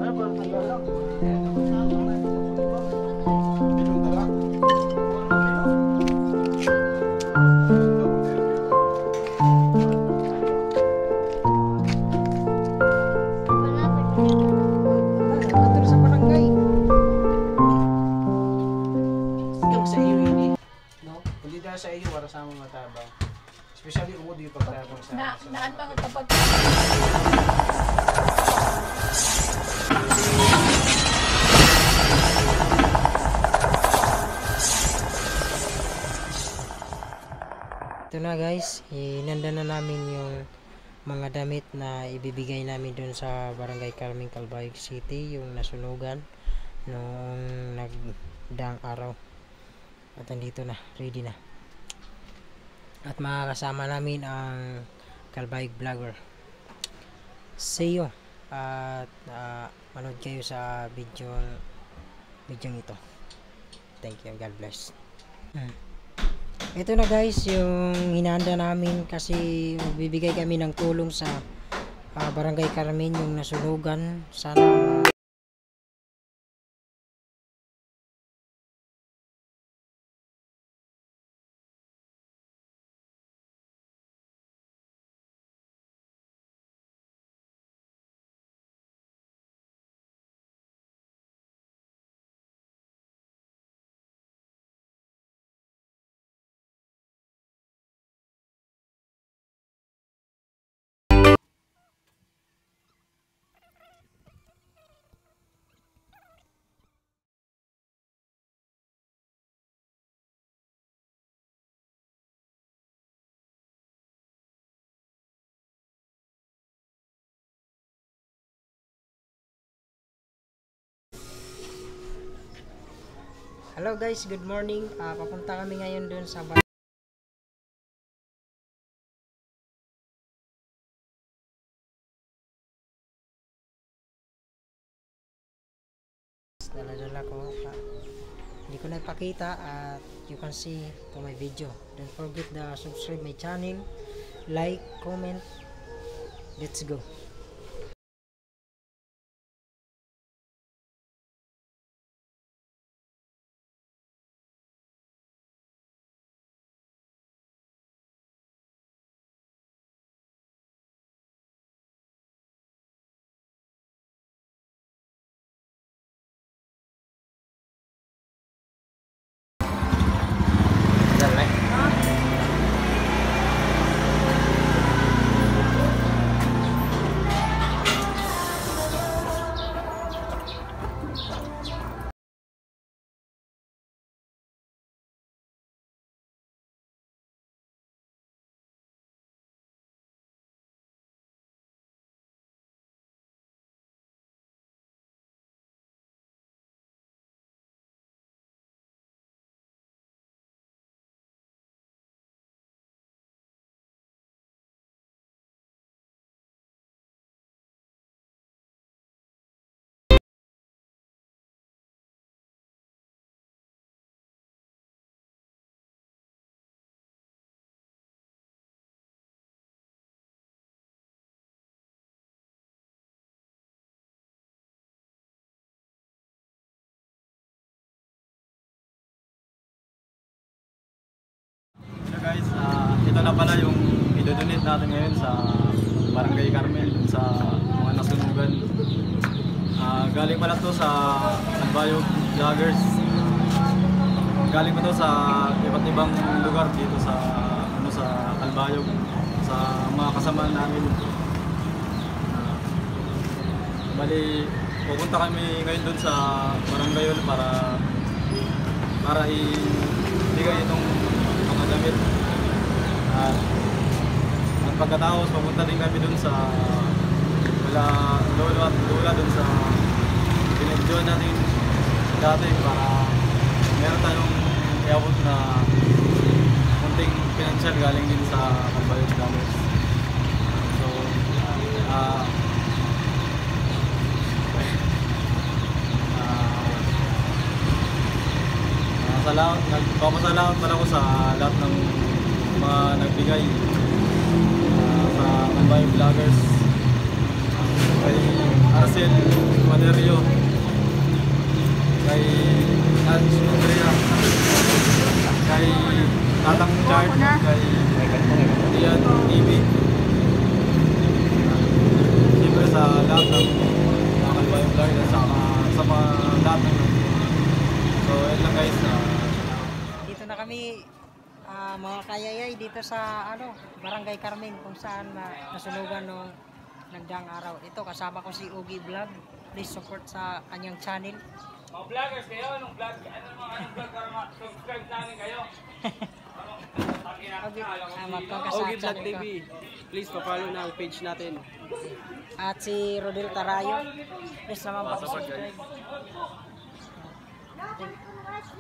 Sa iyo para sa mga matabang. Especially uod yung pagtabang sa naan pa kapag ito na guys, inanda na namin yung mga damit na ibibigay namin dun sa Barangay Carmen Calbayog City, yung nasunugan noong nagdaang araw. At andito na, ready na. At makakasama namin ang Calbayog Vlogger. See you. At manood kayo sa video ito. Thank you. God bless. Ito na guys, yung hinanda namin kasi magbibigay kami ng tulong sa Barangay Carmen yung nasunugan. Sana hello guys, good morning. Papunta kami ngayon dun sa dala ko. Hindi ko na ipakita at you can see to my video. Don't forget to subscribe my channel, like, comment. Let's go. Guys, ito na pala yung idodonate natin ngayon sa Barangay Carmen, sa mga nasunugan. Galing pala to sa Calbayog Vloggers. Galing pa to sa iba't ibang lugar dito sa sa Calbayog, sa mga kasama namin. Bali, pupunta kami ngayon doon sa barangay yun para ibigay itong mga damit. At pagkatapos pupunta din kami dun sa lolo at lola dun sa binidyoan natin dati para meron tayong iabot na munting financial galing din sa Calbayog Vloggers. So nagpapasalamat pala ako sa lahat ng mga nagbigay sa Calbayog Vloggers, kay Arcel Valerio, kay Lance Andrea, kay Tatang Chard, kay Ian TV. Siyempre sa lahat ng mga kalbayong vlog at sa mga lahat ng so yun lang guys. Dito na kami mga kayayay dito sa Barangay Carmen kung saan nasunugan nung nagdaang araw. Ito kasama ko si Ogie Vlog. Please support sa kanyang channel. Mga vloggers kayo, anong vlog para ma-subscribe namin kayo? Ogie Vlog TV. Please pa-follow na ang page natin. At si Rodel Tarayo. Please naman pa-subscribe.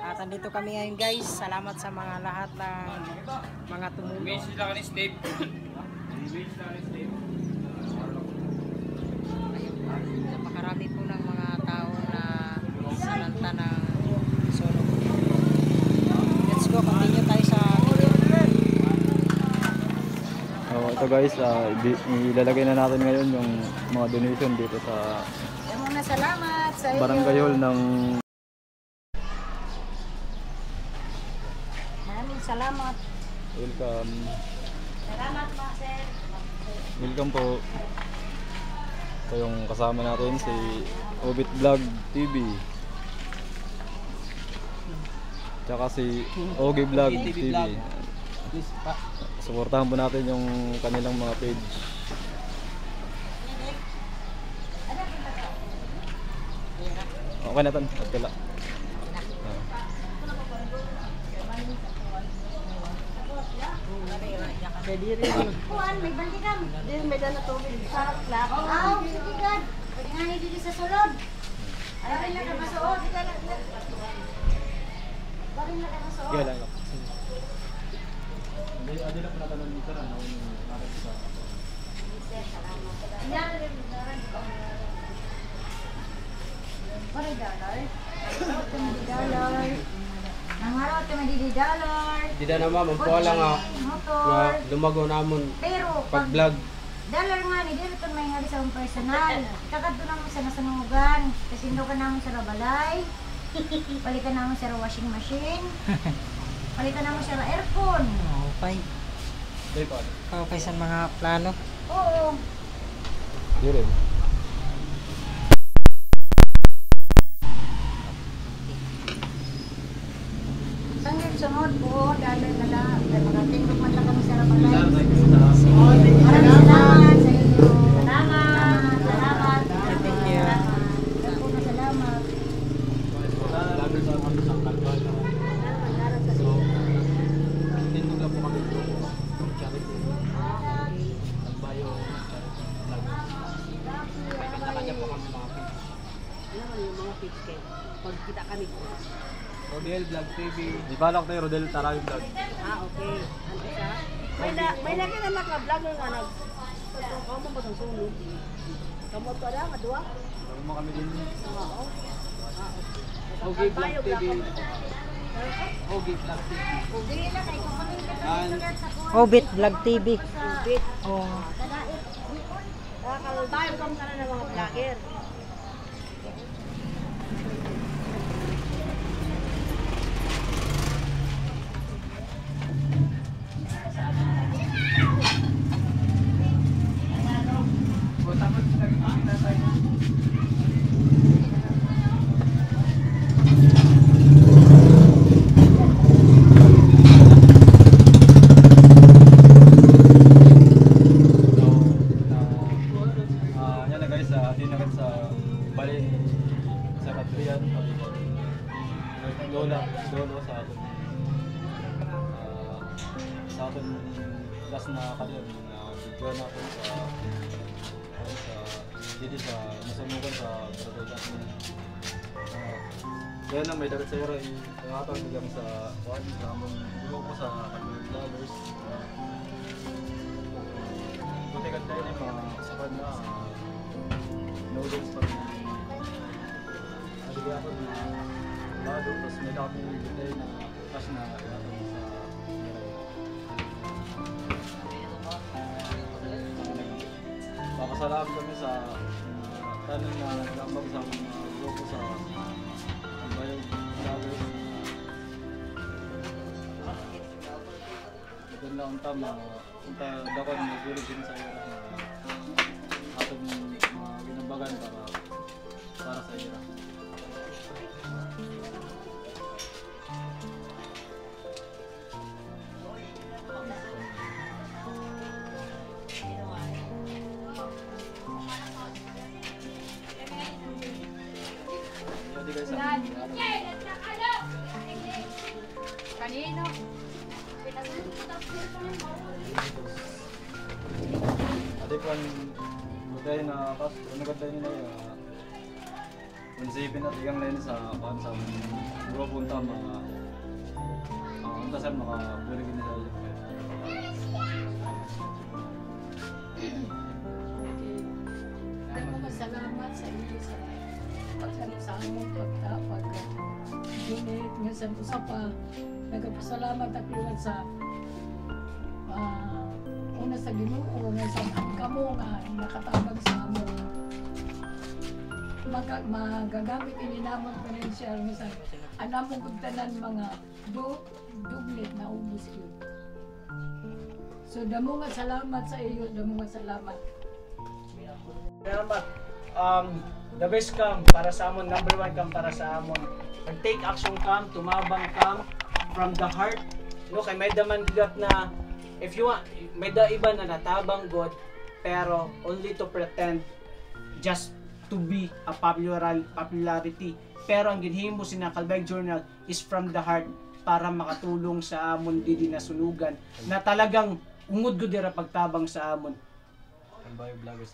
At andito kami ngayon guys. Salamat sa mga lahat ng mga tumulong. Message lang ni Steve. Napakarami po ng mga tao na salanta ng solo. Let's go, continue tayo sa video. So ito guys, ilalagay na natin ngayon yung mga donation dito sa Salamat sa inyo. Barangay Hall ng Maraming salamat. welcome. Salamat po, sir. Welcome po. Ito yung kasama natin si Obit Vlog TV. Tsaka si Ogie Vlog TV. Please pa. Suportahan po natin yung kanilang mga page. Okay na tan. At kala. Kuan, may bandigan. May dala tubig. Sarap lang. Oh, sige God. Pwede nga hindi sa sulod. Ay, na ka masuot. Barin na ka masuot. Kaya lang. Adi lang po natanong dito na sa $40. $40. Nangaraw ito may $10. Di na naman, magpala nga Motor. lumago namon Pero pag-vlog. dollar nga ni dito may nga sa akong personal. Kakad doon naman sa nasanugan. Kasi hindi ka naman sa balay. Palitan naman sa washing machine. Palitan naman sa aircon. Okay. Day pa. Okay sa mga plano. Oo. Di rin. Sangin sunod po, dollar na lang. Makatindog man lang kami sa balay. Maraming salamat sa inyo. Salamat. Salamat. Thank you. Ako na salamat. Lalo sa mga isang kalbal. So, tindog lang po kami ito. Charity. Nagbayo. May kanya-kanya po kami mga page. Alam mo yung mga page kayo. Pag kita kami ko. Rodel Vlog TV. Di ba lang tayo Rodel Tarayo Vlog? Okay. Ano siya? May lagi na naka-vlog nga nag... Kamu ba ang sunod? Kamu to lang, adwa? Bago mo kami din. Oo. Ogie Vlog TV. Ogie Vlog TV. Sige na, kay kumain ka na sa kuwan. Obit Vlog TV. Bit. Oh. Kadait. Nakakalbayo kami ka na ng mga vlogger. Yan na guys, din na sa balin sa Katrian Lola sa atin. Sa atin last na kalian na video na ako sa dito sa nasunugan sa Barangay. Kaya lang may dagat sa ira ihatag bigyan sa kuan sa among dulo ko sa Kalming Vloggers. Buti ka tayo ni mga sapan na noodles pa rin. Aligyan ko na lado, tapos may kami bitay na cash na ihatag sa pakasalamat kami sa channel na nagambag sa mga grupo sa Bayog Vloggers. Ito lang ang tama. Punta dakon magulog din sa iyo atong mga ginambagan para sa iyo. Kanino? Adi ko ang buday na kas, ano ganda nila unsipin at igang lain sa grupo unta mga unta sa mga bulig nila sa iyo. Salamat sa iyo sa pagsarisang mong pagtapag. Ginit nga sa usapa, nagpasalamat ako sa una sa Ginoo nga sa kamo nga nakatabag sa amo. Magagamit ini namang financial nga sa anam mo gugtanan mga duglit na ubos yun. So damo nga salamat sa iyo, damo nga salamat. Salamat. The best kam para sa amon, number 1 kam para sa amon. Nag-take action kam, tumabang kam from the heart. No, kay may daman gat na if you want, may da iba na natabang God pero only to pretend just to be a popularity. Pero ang ginhimo si Kalbayog Journal is from the heart para makatulong sa amon didi na sunugan na talagang ungod gud dira pagtabang sa amon.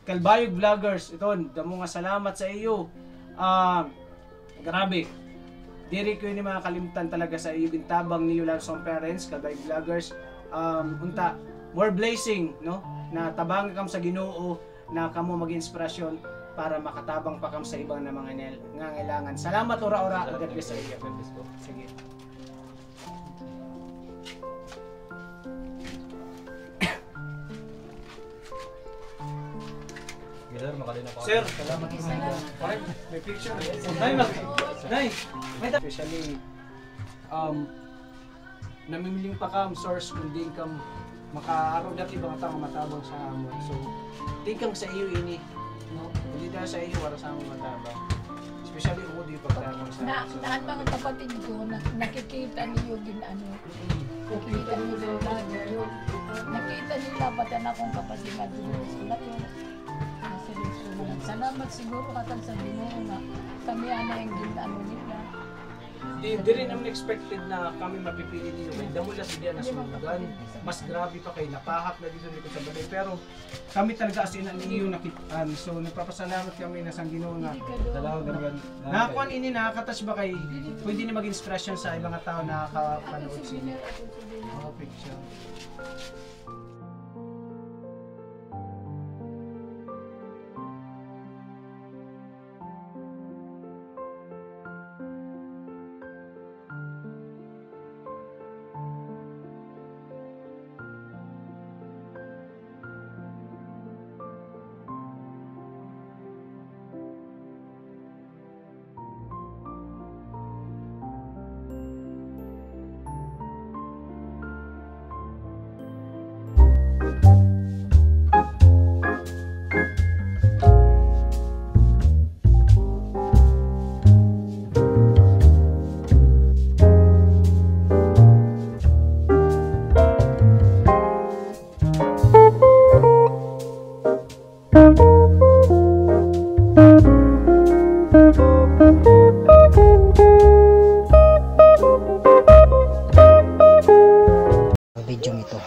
Kalbayog Vloggers, ito, damo nga salamat sa iyo. Grabe. Diri ko ni mga kalimutan talaga sa iyo gintabang niyo lang sa parents, Kalbayog Vloggers. Unta, more blessing, no? Na tabang kam sa Ginoo na kamo mag-inspirasyon para makatabang pa kam sa ibang na mga nangangailangan. Salamat ora-ora. God bless sa iyo. Sige. Sir, salamat po. May picture. Nay, especially namimiling pa kam source kung di kam makaaraw dati ibang tao matabang sa amon. So, di kang sa iyo ini, no? Hindi dahil sa iyo para sa amon matabang. Especially ungod yung pagtabang sa amon. Lahat mga kapatid ko, nakikita niyo din nakikita niyo din yun. Nakita nila pati na akong kapatid na doon. Salamat siguro katang sa Ginoo nga kami ana yung ginano nila. Di rin naman expected na kami mapipili niyo. May damula sa diyan na sulugan. Mas grabe pa kayo. Napahak na dito sa balay. Pero kami talaga asin ang iyo nakitaan. So nagpapasalamat kami na sa Ginoo nga. Nakakuan ini nakakatas ba kay pwede ni mag-inspirasyon sa ibang tao na nakakapanood sila. Mga picture. Video ito.